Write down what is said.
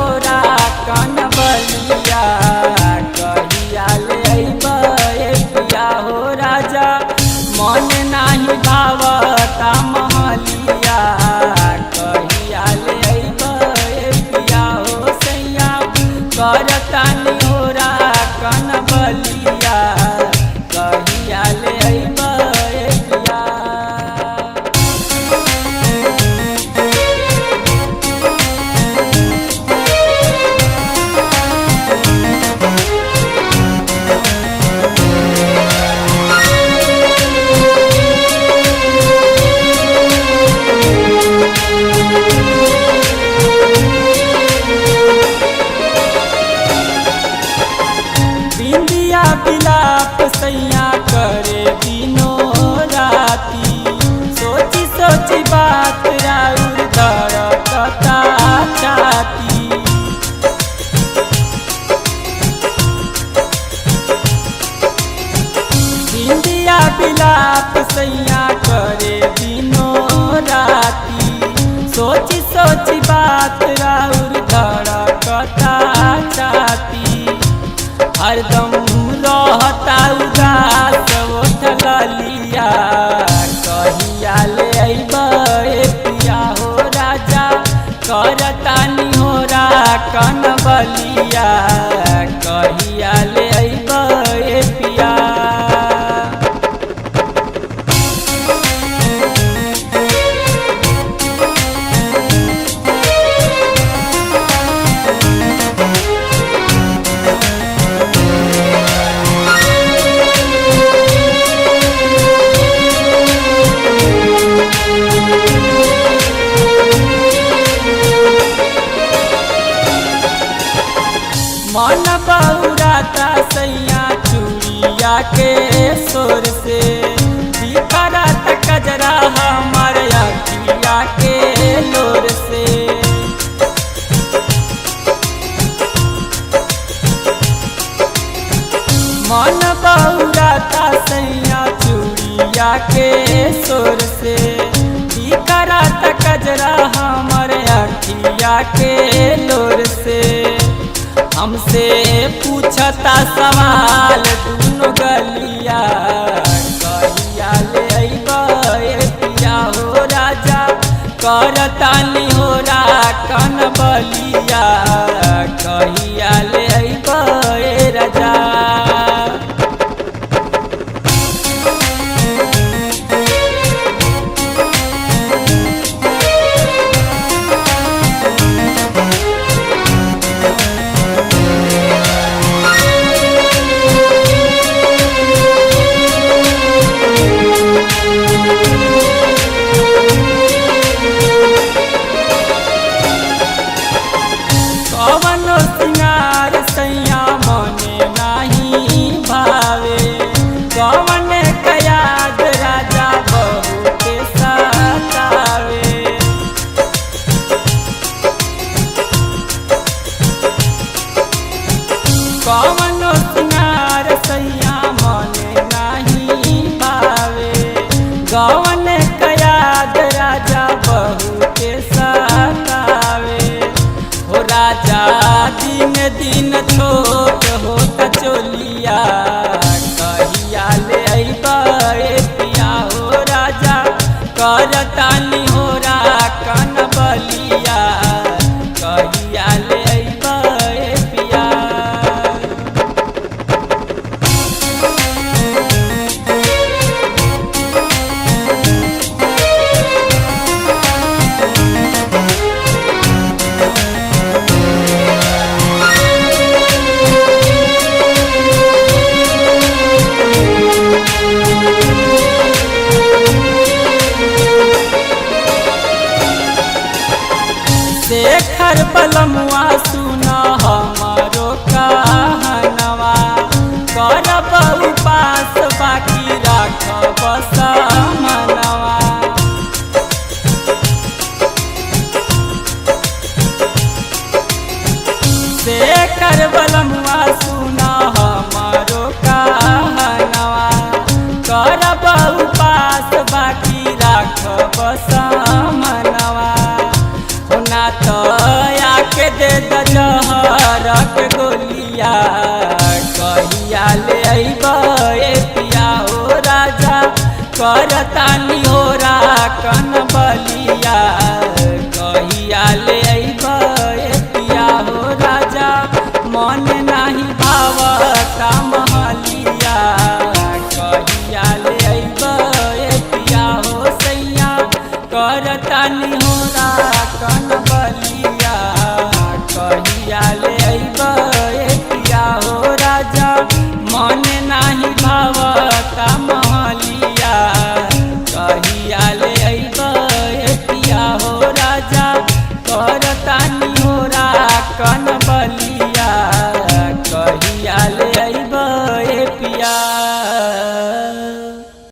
होरा कन बलिया कहिया ले अइबे पिया हो राजा मन नाही भावता महलिया कहिया ले अइबे पिया हो सैया करतानी होरा कन बलिया कहिया ले अइबे पिया। बिंदिया बिलाप सैया करे दिनो राती सोची सोची बात राउर धड़कता छाती। बिंदिया बिलाप सैया करे दिनो राती सोची सोची बात राउर धड़कता छाती। हरदम रहता उदास उठलिया कहिया ले अइबे पिया हो राजा करतानी होरा कन बलिया कहिया ले अइबे पिया। मन बहुराता सैया चूड़िया के सोर से बिखरत कजरा हमार अखिया के लोर से। मन बहुराता सैया चूड़िया के सोर से बिखरत कजरा हमार अखिया के लोर से। हमसे पूछता सवाल दुनो गलिया कहिया ले अइबे पिया हो राजा करतानी होरा कन बलिया कहिया ले अइबे राजा। कवनो सिंगार सैया मने नाही भावे कवन कयाद राजा बहू के सतावे। कवनो सिंगार सैया मने नाही भावे कवन कयाद राजा बहू के सतावे। हो राजा दिन दिन छोट होता चोलिया कहिया ले अइबे पिया हो राजा करतानी होरा कन बलिया कहिया ले अइबे पिया। शेखर बलमुआ सुना हमारो कहनवा करब उपास बाकी राखब समनवा। शेखर बलमुआ सुना हमारो कहनवा करब उपास बाकी राखब समनवा। होना तो आके दे द पिया कहिया ले अइबा ए पिया हो राजा करतानी हो रा कन बलिया।